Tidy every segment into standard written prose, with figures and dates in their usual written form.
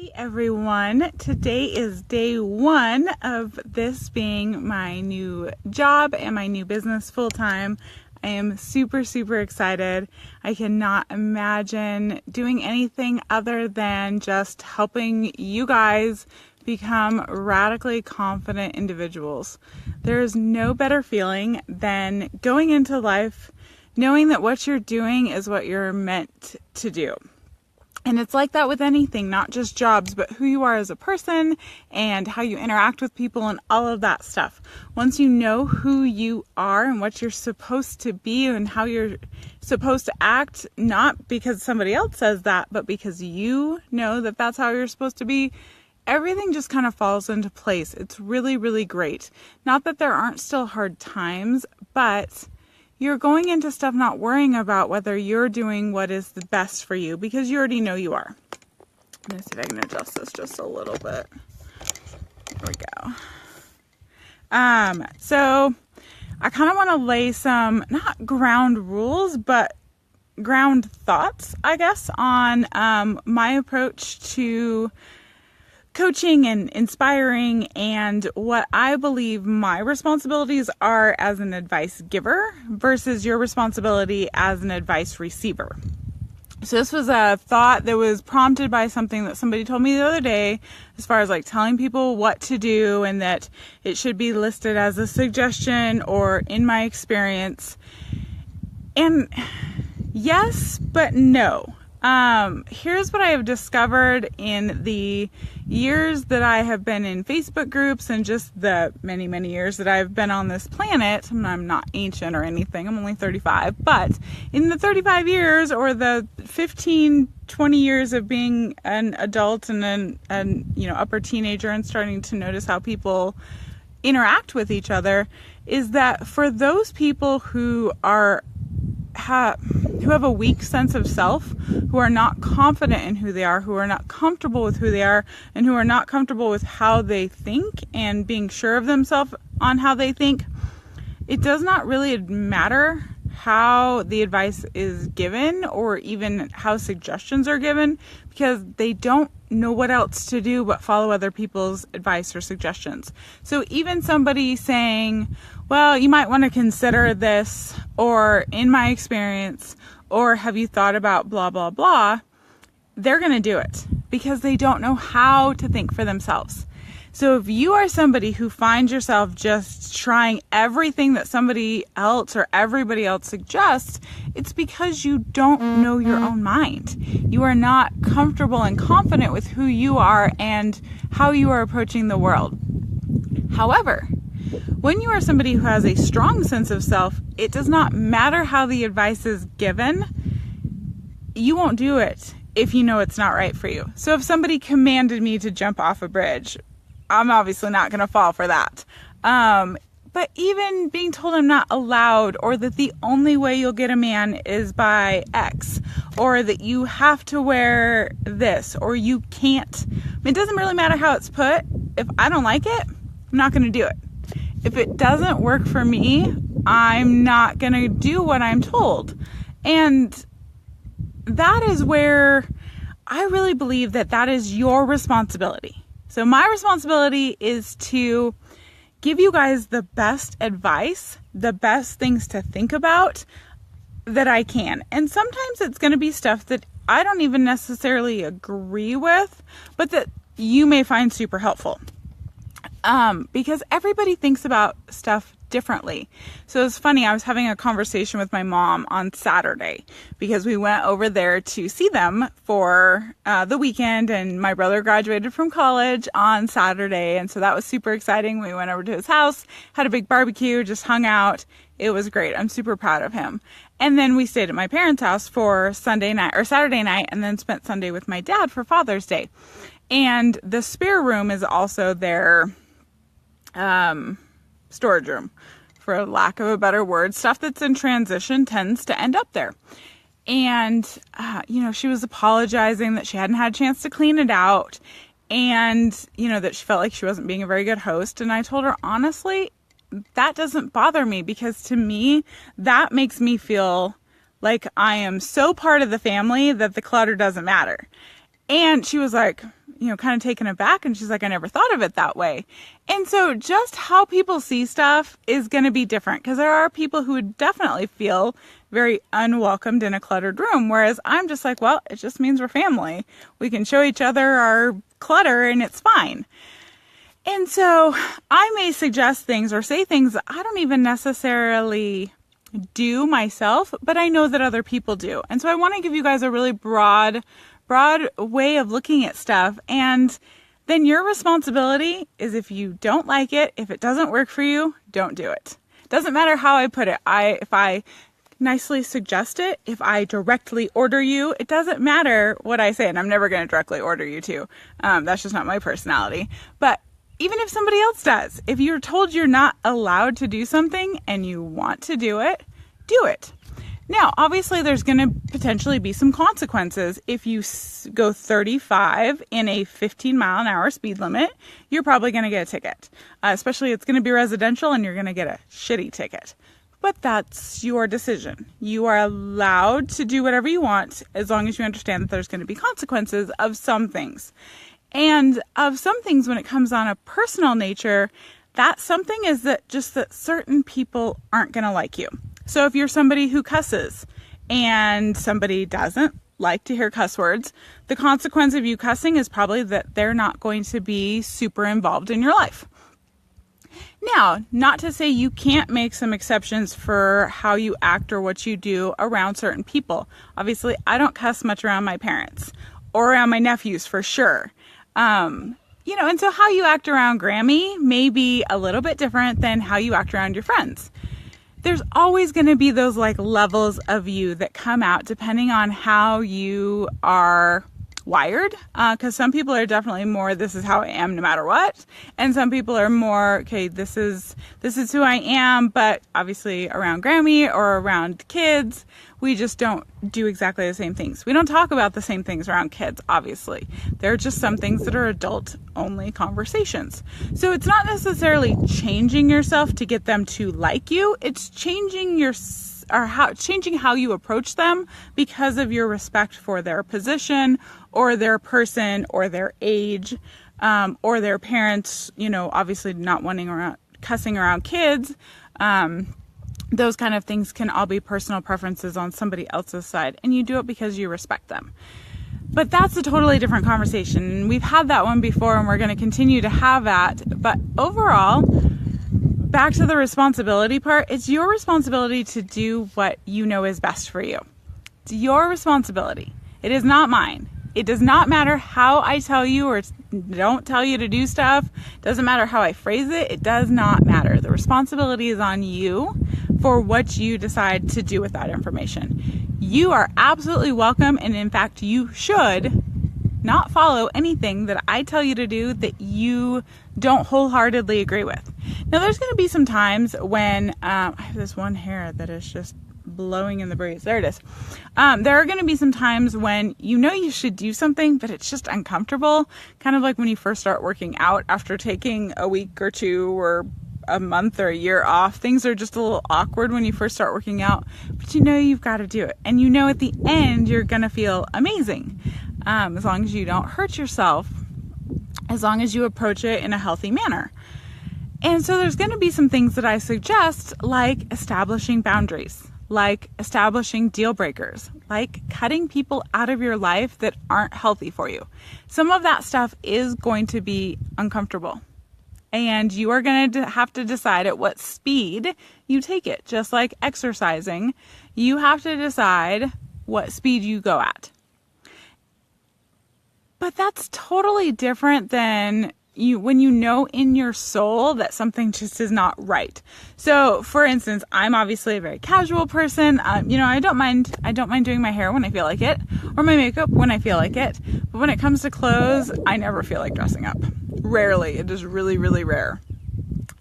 Hey everyone, today is day one of this being my new job and my new business full-time. I am super excited. I cannot imagine doing anything other than just helping you guys become radically confident individuals. There is no better feeling than going into life knowing that what you're doing is what you're meant to do. And it's like that with anything, not just jobs, but who you are as a person and how you interact with people and all of that stuff. Once you know who you are and what you're supposed to be and how you're supposed to act, not because somebody else says that, but because you know that that's how you're supposed to be, everything just kind of falls into place. It's really great. Not that there aren't still hard times, but you're going into stuff not worrying about whether you're doing what is the best for you because you already know you are. Let me see if I can adjust this just a little bit. There we go. So I kind of want to lay some, not ground rules, but ground thoughts, I guess, on my approach to coaching and inspiring and what I believe my responsibilities are as an advice giver versus your responsibility as an advice receiver. So this was a thought that was prompted by something that somebody told me the other day as far as like telling people what to do and that it should be listed as a suggestion or in my experience. And yes, but no. Here's what I have discovered in the years that I have been in Facebook groups and just the many years that I've been on this planet. I'm not ancient or anything. I'm only 35, but in the 35 years or the 15, 20 years of being an adult and an upper teenager and starting to notice how people interact with each other is that for those people who have a weak sense of self, who are not confident in who they are, who are not comfortable with who they are, and who are not comfortable with how they think and being sure of themselves on how they think, it does not really matter how the advice is given or even how suggestions are given because they don't know what else to do but follow other people's advice or suggestions. So even somebody saying, well, you might want to consider this, or in my experience, or have you thought about blah, blah, blah, they're going to do it because they don't know how to think for themselves. So if you are somebody who finds yourself just trying everything that somebody else or everybody else suggests, it's because you don't know your own mind. You are not comfortable and confident with who you are and how you are approaching the world. However, when you are somebody who has a strong sense of self, it does not matter how the advice is given. You won't do it if you know it's not right for you. So if somebody commanded me to jump off a bridge, I'm obviously not going to fall for that. But even being told I'm not allowed, or that the only way you'll get a man is by X, or that you have to wear this, or you can't. It doesn't really matter how it's put. If I don't like it, I'm not going to do it. If it doesn't work for me, I'm not going to do what I'm told. And that is where I really believe that is your responsibility. So my responsibility is to give you guys the best advice, the best things to think about that I can. And sometimes it's going to be stuff that I don't even necessarily agree with, but that you may find super helpful. Because everybody thinks about stuff differently. So it's funny, I was having a conversation with my mom on Saturday because we went over there to see them for the weekend, and my brother graduated from college on Saturday, and so that was super exciting. We went over to his house, had a big barbecue, just hung out. It was great. I'm super proud of him. And then we stayed at my parents' house for Saturday night, and then spent Sunday with my dad for Father's Day. And the spare room is also their storage room, for lack of a better word. Stuff that's in transition tends to end up there. And, she was apologizing that she hadn't had a chance to clean it out and, that she felt like she wasn't being a very good host. And I told her, honestly, that doesn't bother me because to me, that makes me feel like I am so part of the family that the clutter doesn't matter. And she was like, kind of taken aback, and she's like, I never thought of it that way. And so just how people see stuff is going to be different, because there are people who would definitely feel very unwelcomed in a cluttered room, whereas I'm just like, well, it just means we're family. We can show each other our clutter and it's fine. And so I may suggest things or say things that I don't even necessarily do myself, but I know that other people do. And so I want to give you guys a really broad way of looking at stuff. And then your responsibility is, if you don't like it, if it doesn't work for you, don't do it. Doesn't matter how I put it. If I nicely suggest it, if I directly order you, it doesn't matter what I say. And I'm never going to directly order you too. That's just not my personality. But even if somebody else does, if you're told you're not allowed to do something and you want to do it, do it. Now, obviously, there's going to potentially be some consequences. If you go 35 in a 15-mile-an-hour speed limit, you're probably going to get a ticket. Especially it's going to be residential and you're going to get a shitty ticket. But that's your decision. You are allowed to do whatever you want as long as you understand that there's going to be consequences of some things. And of some things, when it comes on a personal nature, that something is that certain people aren't going to like you. So if you're somebody who cusses and somebody doesn't like to hear cuss words, the consequence of you cussing is probably that they're not going to be super involved in your life. Now, not to say you can't make some exceptions for how you act or what you do around certain people. Obviously, I don't cuss much around my parents or around my nephews for sure. And so how you act around Grammy may be a little bit different than how you act around your friends. There's always going to be those levels of you that come out depending on how you are wired. Because some people are definitely more, this is how I am no matter what. And some people are more, okay, this is who I am. But obviously around Grammy or around kids, we just don't do exactly the same things. We don't talk about the same things around kids, obviously. There are just some things that are adult-only conversations. So it's not necessarily changing yourself to get them to like you. It's changing how you approach them because of your respect for their position or their person or their age, or their parents, obviously not wanting cussing around kids. Those kind of things can all be personal preferences on somebody else's side, and you do it because you respect them. But that's a totally different conversation. We've had that one before, and we're going to continue to have that. But overall, back to the responsibility part, it's your responsibility to do what you know is best for you. It's your responsibility. It is not mine. It does not matter how I tell you or don't tell you to do stuff. It doesn't matter how I phrase it. It does not matter. The responsibility is on you for what you decide to do with that information. You are absolutely welcome, and in fact, you should not follow anything that I tell you to do that you don't wholeheartedly agree with. Now, there's going to be some times when I have this one hair that is just blowing in the breeze. There it is. There are going to be some times when you should do something, but it's just uncomfortable. Kind of like when you first start working out after taking a week or two or a month or a year off. Things are just a little awkward when you first start working out, but you've got to do it. And at the end, you're going to feel amazing. As long as you don't hurt yourself, as long as you approach it in a healthy manner. And so there's going to be some things that I suggest, like establishing boundaries, like establishing deal breakers, like cutting people out of your life that aren't healthy for you. Some of that stuff is going to be uncomfortable. And you are going to have to decide at what speed you take it. Just like exercising, you have to decide what speed you go at. But that's totally different than when you know in your soul that something just is not right. So, for instance, I'm obviously a very casual person. I don't mind doing my hair when I feel like it, or my makeup when I feel like it. But when it comes to clothes, I never feel like dressing up. Rarely. It is really, really rare.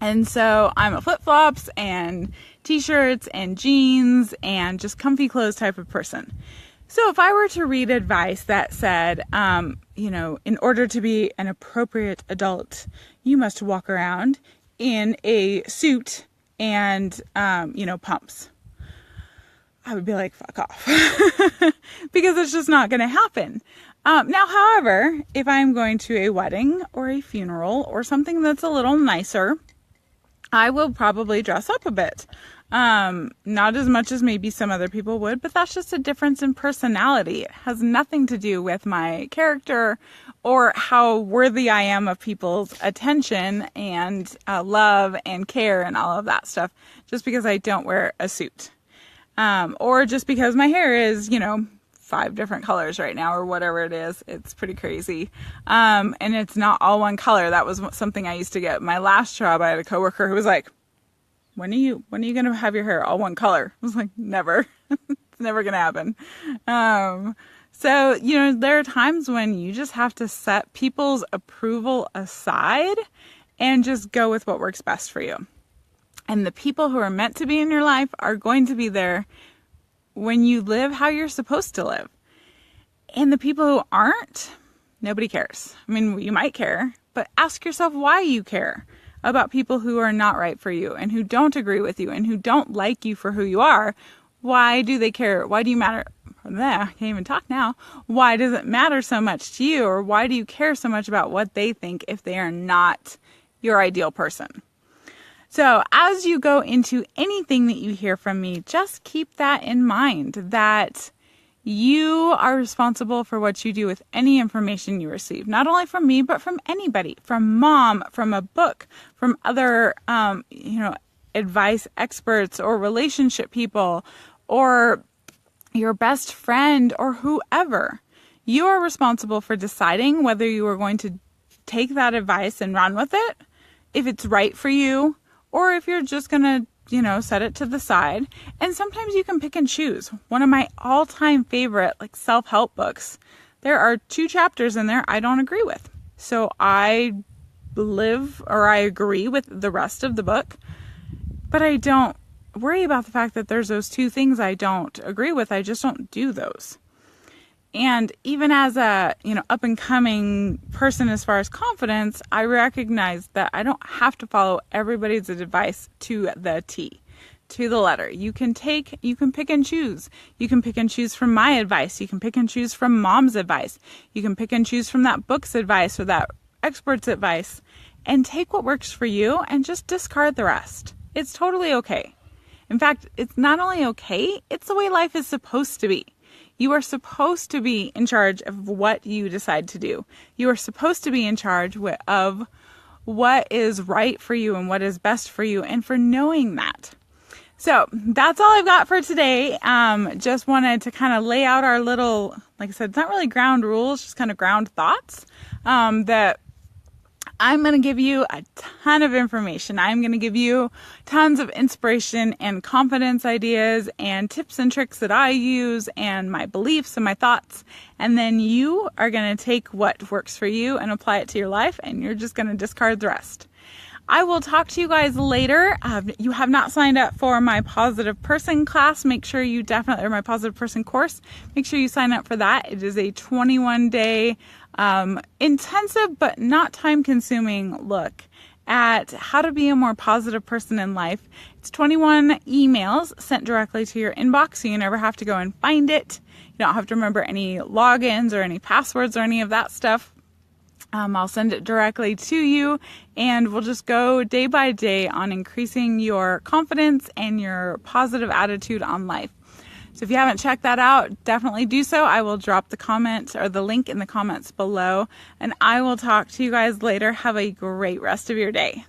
And so I'm a flip-flops and t-shirts and jeans and just comfy clothes type of person. So if I were to read advice that said, in order to be an appropriate adult, you must walk around in a suit and, pumps, I would be like, fuck off. Because it's just not going to happen. Now, however, if I'm going to a wedding or a funeral or something that's a little nicer, I will probably dress up a bit. Not as much as maybe some other people would, but that's just a difference in personality. It has nothing to do with my character or how worthy I am of people's attention and love and care and all of that stuff, just because I don't wear a suit. Or just because my hair is, 5 different colors right now or whatever it is. It's pretty crazy. And it's not all one color. That was something I used to get. My last job, I had a coworker who was like, when are you going to have your hair all one color? I was like, never. It's never going to happen. So, there are times when you just have to set people's approval aside and just go with what works best for you. And the people who are meant to be in your life are going to be there when you live how you're supposed to live. And the people who aren't, nobody cares. I mean, you might care, but ask yourself why you care about people who are not right for you and who don't agree with you and who don't like you for who you are. Why do they care? Why do you matter? I can't even talk now. Why does it matter so much to you? Or why do you care so much about what they think if they are not your ideal person? So as you go into anything that you hear from me, just keep that in mind, that you are responsible for what you do with any information you receive, not only from me, but from anybody, from mom, from a book, from other, advice experts or relationship people or your best friend or whoever. You are responsible for deciding whether you are going to take that advice and run with it, if it's right for you, or if you're just going to, set it to the side. And sometimes you can pick and choose. One of my all-time favorite, self-help books, there are 2 chapters in there I don't agree with. So I agree with the rest of the book, but I don't worry about the fact that there's those 2 things I don't agree with. I just don't do those. And even as a, up and coming person as far as confidence, I recognize that I don't have to follow everybody's advice to the T, to the letter. You can pick and choose. You can pick and choose from my advice. You can pick and choose from mom's advice. You can pick and choose from that book's advice or that expert's advice and take what works for you and just discard the rest. It's totally okay. In fact, it's not only okay, it's the way life is supposed to be. You are supposed to be in charge of what you decide to do. You are supposed to be in charge of what is right for you and what is best for you, and for knowing that. So that's all I've got for today. Just wanted to kind of lay out our little, like I said, it's not really ground rules, just kind of ground thoughts that I'm going to give you a ton of information. I'm going to give you tons of inspiration and confidence ideas and tips and tricks that I use and my beliefs and my thoughts. And then you are going to take what works for you and apply it to your life, and you're just going to discard the rest. I will talk to you guys later. You have not signed up for my Positive Person class. Make sure you or my Positive Person course. Make sure you sign up for that. It is a 21-day intensive but not time-consuming look at how to be a more positive person in life. It's 21 emails sent directly to your inbox, so you never have to go and find it. You don't have to remember any logins or any passwords or any of that stuff. I'll send it directly to you, and we'll just go day by day on increasing your confidence and your positive attitude on life. So if you haven't checked that out, definitely do so. I will drop the comment or the link in the comments below, and I will talk to you guys later. Have a great rest of your day.